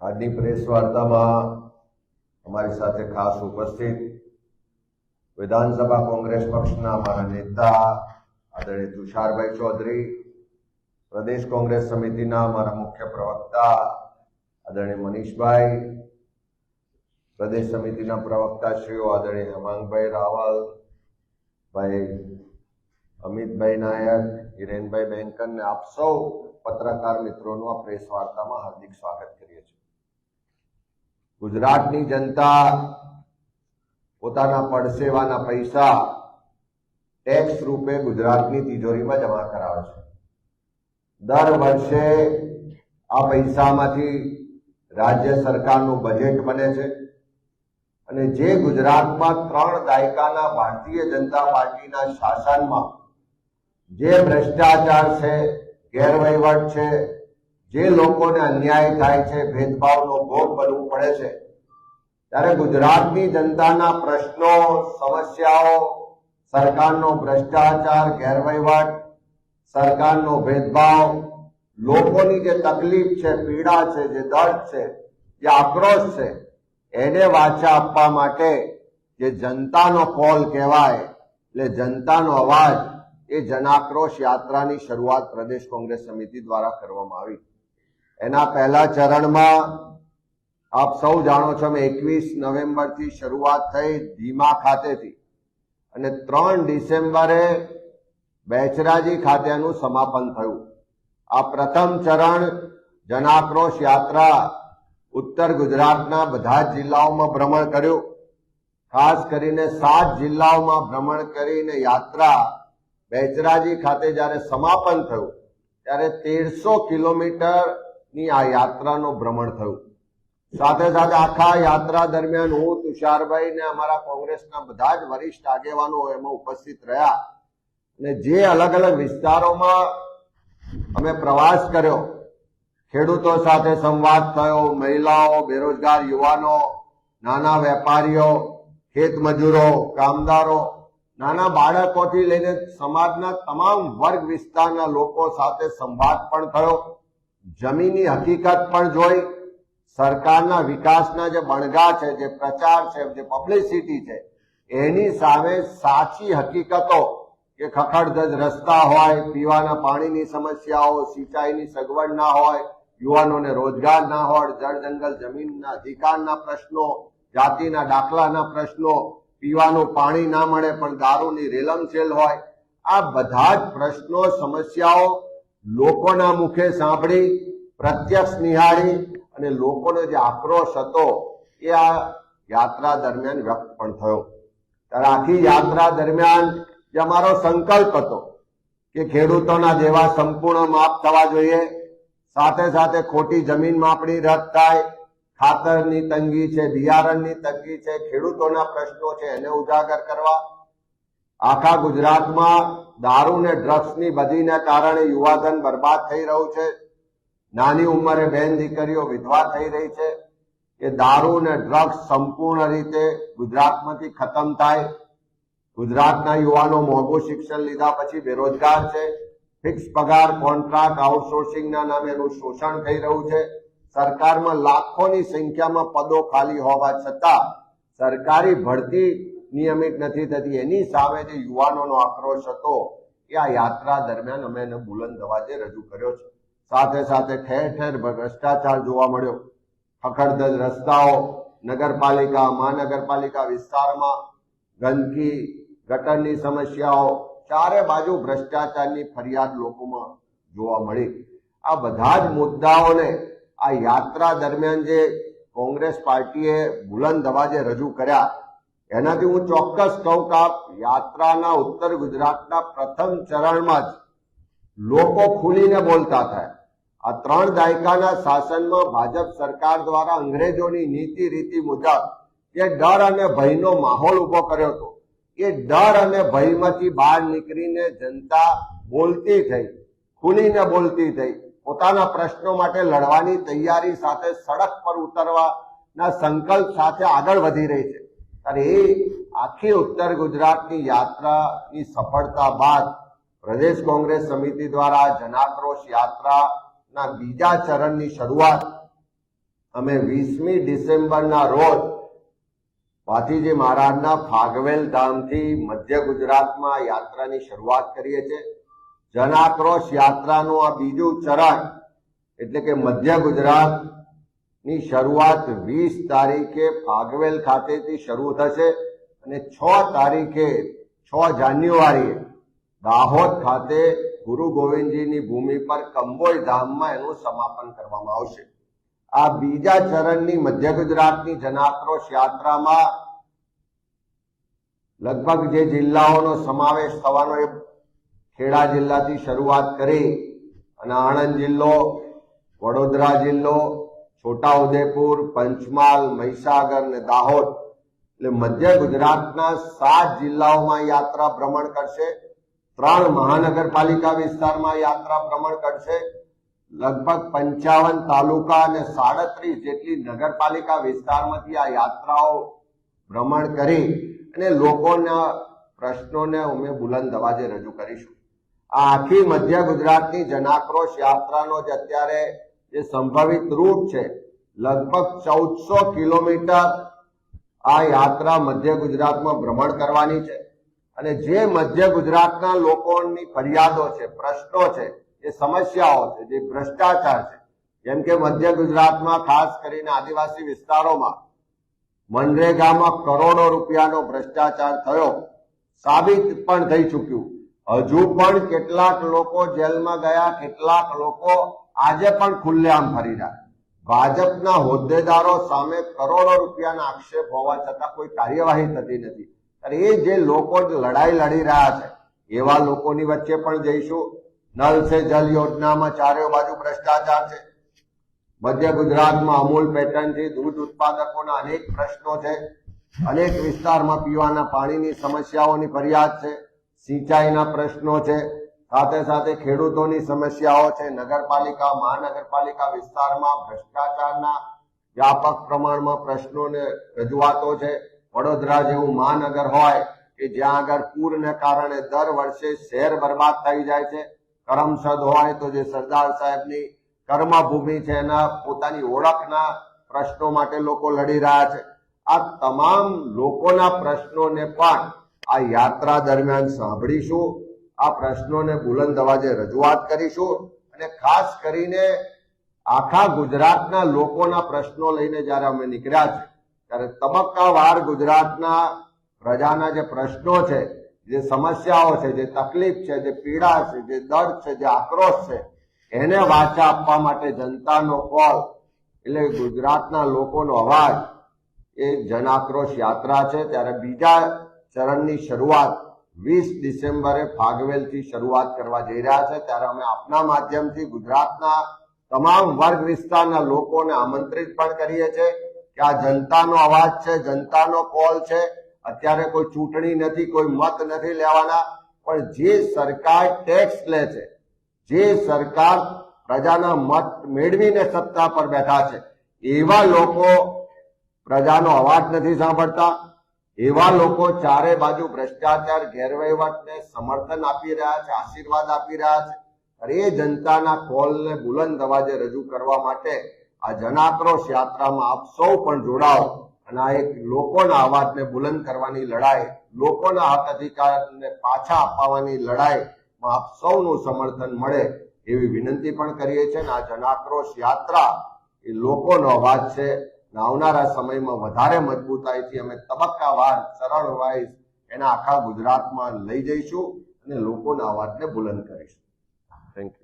આજની પ્રેસ વાર્તામાં અમારી સાથે ખાસ ઉપસ્થિત વિધાનસભા કોંગ્રેસ પક્ષના અમારા નેતા આદરણીય તુષારભાઈ ચૌધરી, પ્રદેશ કોંગ્રેસ સમિતિના અમારા મુખ્ય પ્રવક્તા આદરણીય મનીષભાઈ, પ્રદેશ સમિતિના પ્રવક્તાશ્રીઓ આદરણીય હેમાંગભાઈ રાવલ, ભાઈ અમિતભાઈ નાયક, હિરેનભાઈ બેંકન ને આપ સૌ પત્રકાર મિત્રોનું આ પ્રેસ વાર્તામાં હાર્દિક સ્વાગત કરીએ છીએ। ગુજરાતની જનતા પોતાના પડસેવાના પૈસા ટેક્સ રૂપે ગુજરાતની તિજોરીમાં જમા કરાવે છે। દર વર્ષે આ પૈસામાંથી રાજ્ય સરકારનું બજેટ બને છે અને જે ગુજરાતમાં 3 દાયકાના ભારતીય જનતા પાર્ટીના શાસનમાં જે ભ્રષ્ટાચાર છે, ગેરવહીવટ છે, જે લોકોને અન્યાય થાય છે, ભેદભાવનો ભોગ બનવું પડે છે, ત્યારે ગુજરાતની જનતાના પ્રશ્નો, સમસ્યાઓ, સરકારનો ભ્રષ્ટાચાર, ગેરવહીવટ, સરકારનો ભેદભાવ, લોકોની જે તકલીફ છે, પીડા છે, જે દર્દ છે, જે આક્રોશ છે, એને વાચા આપવા માટે જે જનતાનો કોલ કહેવાય, એટલે જનતાનો અવાજ, એ જનાક્રોશ યાત્રાની શરૂઆત પ્રદેશ કોંગ્રેસ સમિતિ દ્વારા કરવામાં આવી। એના પહેલા ચરણમાં આપ સૌ જાણો છો, 21 નવેમ્બરથી શરૂઆત થઈ ધીમા ખાતેથી અને 3 ડિસેમ્બરે બેચરાજી ખાતેનું સમાપન થયું। આ પ્રથમ ચરણ જનાક્રોશ યાત્રા ઉત્તર ગુજરાતના બધા જ જિલ્લાઓમાં ભ્રમણ કર્યું। ખાસ કરીને 7 જિલ્લાઓમાં ભ્રમણ કરીને યાત્રા બેચરાજી ખાતે જ્યારે સમાપન થયું ત્યારે 1300 કિલોમીટરની આ યાત્રાનું ભ્રમણ થયું। સાથે સાથે આખા યાત્રા દરમિયાન હું, તુષારભાઈ ને અમારા કોંગ્રેસના બધા જ વરિષ્ઠ આગેવાનો એમાં ઉપસ્થિત રહ્યા અને જે અલગ અલગ વિસ્તારોમાં અમે પ્રવાસ કર્યો, ખેડૂતો સાથે સંવાદ થયો, મહિલાઓ, બેરોજગાર યુવાનો, નાના વેપારીઓ, ખેત મજૂરો, કામદારો, નાના બાળકોથી લઈને સમાજના તમામ વર્ગ વિસ્તારના લોકો સાથે સંવાદ પણ થયો, જમીનની હકીકત પણ જોઈ, સરકારના વિકાસના જે બણગા છે, જે પ્રચાર છે, જે પબ્લિસિટી છે, એની સામે સાચી હકીકતો કે ખખડધજ રસ્તા હોય, પીવાના પાણીની સમસ્યાઓ, સિંચાઈની સગવડ ના હોય, યુવાનોને રોજગાર ના હોય, જળ જંગલ જમીનના અધિકારના પ્રશ્નો, જાતિના દાખલાના પ્રશ્નો, પીવાનું પાણી ના મળે પણ દારૂની રેલમછેલ હોય, આ બધા જ પ્રશ્નો, સમસ્યાઓ લોકોના મુખે સાંભળી, પ્રત્યક્ષ નિહાળી અને લોકોનો જે આક્રોશ હતો એ આ યાત્રા દરમિયાન વ્યક્ત પણ થયો। ત્યારે આખી યાત્રા દરમિયાન જે અમારો સંકલ્પ હતો કે ખેડૂતોના દેવા સંપૂર્ણ માફ થવા જોઈએ, સાથે સાથે ખોટી જમીન માપણી રદ થાય, ખાતરની તંગી છે, બિયારણની તંગી છે, ખેડૂતોના પ્રશ્નો છે, એને ઉજાગર કરવા। આખા ગુજરાતમાં દારૂ ને ડ્રગ્સની બધીને કારણે યુવાધન બરબાદ થઈ રહ્યું છે, નાની ઉંમરે બેન દીકરીઓ વિધવા થઈ રહી છે, કે દારૂ ને ડ્રગ્સ સંપૂર્ણ રીતે ગુજરાતમાંથી ખતમ થાય। ગુજરાતના યુવાનો મોંઘું શિક્ષણ લીધા પછી બેરોજગાર છે, ફિક્સ પગાર, કોન્ટ્રાક્ટ, આઉટસોર્સિંગના નામે એનું શોષણ થઈ રહ્યું છે, સરકારમાં લાખોની સંખ્યામાં પદો ખાલી હોવા છતાં સરકારી ભરતી નિયમિત નથી થતી, એની સામે જે યુવાનોનો આક્રોશ હતો એ આ યાત્રા દરમિયાન અમે એને બુલંદ અવાજે રજૂ કર્યો છે। સાથે સાથે ઠેર ઠેર ભ્રષ્ટાચાર જોવા મળ્યો, ખખડધજ રસ્તાઓ, નગરપાલિકા, મહાનગરપાલિકા વિસ્તારમાં ગંદકી, ગટરની સમસ્યાઓ, ચારે બાજુ ભ્રષ્ટાચારની ફરિયાદ લોકોમાં જોવા મળી। આ બધા જ મુદ્દાઓને આ યાત્રા દરમિયાન જે કોંગ્રેસ પાર્ટીએ બુલંદ અવાજે રજૂ કર્યા, એનાથી હું ચોક્કસ કહું કે આ યાત્રાના ઉત્તર ગુજરાતના પ્રથમ ચરણમાં જ લોકો ખુલીને બોલતા થયા। આ 3 દાયકાના શાસનમાં ભાજપ સરકાર દ્વારા અંગ્રેજોની નીતિ રીતિ મુજબ જે ડર અને ભયનો માહોલ ઉભો કર્યો હતો, એ ડર અને ભયમાંથી બહાર નીકળીને જનતા બોલતી થઈ, ખુલીને બોલતી થઈ, પોતાના પ્રશ્નો માટે લડવાની તૈયારી સાથે સડક પર ઉતરવાના સંકલ્પ સાથે આગળ વધી રહી છે। ત્યારે એ આખી ઉત્તર ગુજરાતની યાત્રાની સફળતા બાદ પ્રદેશ કોંગ્રેસ સમિતિ દ્વારા જનાક્રોશ યાત્રાના બીજા ચરણની શરૂઆત અમે 20મી ડિસેમ્બરના રોજ ભાથીજી મહારાજના ફાગવેલ ધામથી મધ્ય ગુજરાતમાં યાત્રાની શરૂઆત કરીએ છીએ. જનાક્રોશ યાત્રાનું આ બીજું ચરણ એટલે કે મધ્ય ગુજરાતની શરૂઆત 20 તારીખે ફાગવેલ ખાતેથી શરૂ થશે અને 6 તારીખે 6 જાન્યુઆરીએ દાહોદ ખાતે ગુરુ ગોવિંદજીની ભૂમિ પર કંબોઈ ધામમાં એનું સમાપન કરવામાં આવશે. આ બીજા ચરણની મધ્ય ગુજરાતની જનાક્રોશ યાત્રામાં લગભગ જે જિલ્લાઓનો સમાવેશ થવાનો એ ખેડા જિલ્લાથી શરૂઆત કરી અને આણંદ જિલ્લો, વડોદરા જિલ્લો, છોટાઉદેપુર, પંચમહાલ, મહીસાગર અને દાહોદ એટલે મધ્ય ગુજરાતના 7 જિલ્લાઓમાં યાત્રા ભ્રમણ કરશે. 3 મહાનગરપાલિકા વિસ્તારમાં યાત્રા ભ્રમણ કરશે. લગભગ 55 તાલુકા અને 37 જેટલી નગરપાલિકા વિસ્તારમાંથી આ યાત્રાઓ ભ્રમણ કરી અને લોકોના પ્રશ્નોને અમે બુલંદ અવાજે રજૂ કરીશું. આ આખી મધ્ય ગુજરાતની જનાક્રોશ યાત્રાનો જે અત્યારે જે સંભવિત રૂટ છે લગભગ 1400 કિલોમીટર આ યાત્રા મધ્ય ગુજરાતમાં ભ્રમણ કરવાની છે. અને જે મધ્ય ગુજરાતના લોકોની ફરિયાદો છે, પ્રશ્નો છે, જે સમસ્યાઓ છે, જે ભ્રષ્ટાચાર છે, જેમ કે મધ્ય ગુજરાતમાં ખાસ કરીને આદિવાસી વિસ્તારોમાં મનરેગામાં કરોડો રૂપિયાનો ભ્રષ્ટાચાર થયો, સાબિત પણ થઈ ચૂક્યું. હજુ પણ કેટલાક લોકો જેલમાં ગયા, કેટલાક લોકો આજે પણ ખુલ્લેઆમ ફરી રહ્યા. ભાજપના હોદ્દેદારો સામે કરોડો રૂપિયાના આક્ષેપ હોવા છતાં કોઈ કાર્યવાહી થતી નથી. અને એ જે લોકો લડાઈ લડી રહ્યા છે એવા લોકોની વચ્ચે પણ જઈશું. નલ સે જલ યોજનામાં ચારે બાજુ ભ્રષ્ટાચાર છે. મધ્ય ગુજરાતમાં અમૂલ પેટર્નથી દૂધ ઉત્પાદકોના અનેક પ્રશ્નો છે. અનેક વિસ્તારમાં પીવાના પાણીની સમસ્યાઓની ફરિયાદ છે, સિંચાઈના પ્રશ્નો છે, સાથે સાથે ખેડૂતોની સમસ્યાઓ છે. નગરપાલિકા, મહાનગરપાલિકા વિસ્તારમાં ભ્રષ્ટાચારના વ્યાપક પ્રમાણમાં પ્રશ્નોને રજૂઆતો છે. વડોદરા જેવું મહાનગર હોય કે જ્યાં આગળ પૂરને કારણે દર વર્ષે શહેર બરબાદ થઈ જાય છે. કરમસદ હોય તો જે સરદાર સાહેબની કર્મભૂમિ છે એના પોતાની ઓળખના પ્રશ્નો માટે લોકો લડી રહ્યા છે. આ તમામ લોકોના પ્રશ્નોને પણ આ યાત્રા દરમિયાન સાંભળીશું. આ પ્રશ્નોને બુલંદ અવાજે રજૂઆત કરીશું અને ખાસ કરીને આખા ગુજરાતના લોકોના પ્રશ્નો લઈને જ્યારે અમે નીકળ્યા છે ત્યારે તબક્કાવાર ગુજરાતના પ્રજાના જે પ્રશ્નો છે, જે સમસ્યાઓ છે, જે તકલીફ છે, જે પીડા છે, જે દર્દ છે, જે આક્રોશ છે એને વાચા આપવા માટે જનતાનો કોલ એટલે ગુજરાતના લોકોનો અવાજ એ જનાક્રોશ યાત્રા છે. ત્યારે બીજા ચરણની શરૂઆત 20 ડિસેમ્બરે ફાગવેલથી શરૂઆત કરવા જઈ રહ્યા છે. ત્યારે અમે આપના માધ્યમથી ગુજરાતના તમામ વર્ગ વિસ્તારના લોકોને આમંત્રિત પણ કરીએ છીએ કે આ જનતાનો અવાજ છે, જનતાનો કોલ છે. અત્યારે કોઈ ચૂંટણી નથી, કોઈ મત નથી લેવાના, પણ જે સરકાર ટેક્સ લે છે, જે સરકાર પ્રજાના મત મેળવીને સત્તા પર બેઠા છે એવા લોકો પ્રજાનો અવાજ નથી સાંભળતા. એવા લોકો ચારે બાજુ ભ્રષ્ટાચાર, ગેરવહીવટને સમર્થન આપી રહ્યા છે, આશીર્વાદ આપી રહ્યા છે. અને એ જનતાના કોલને બુલંદ અવાજે રજૂ કરવા માટે આ જનાક્રોશ યાત્રામાં આપ સૌ પણ જોડાઓ અને આ એક લોકોના અવાજને બુલંદ કરવાની લડાઈ, લોકોના હક અધિકારને પાછા અપાવવાની લડાઈમાં આપ સૌનું સમર્થન મળે એવી વિનંતી પણ કરીએ છીએ. આ જનાક્રોશ યાત્રા એ લોકોનો અવાજ છે. આવનારા સમયમાં વધારે મજબૂતાઈથી અમે તબક્કાવાર ચરણ વાઇઝ એના આખા ગુજરાતમાં લઈ જઈશું અને લોકોના અવાજને બુલંદ કરીશું. Thank you.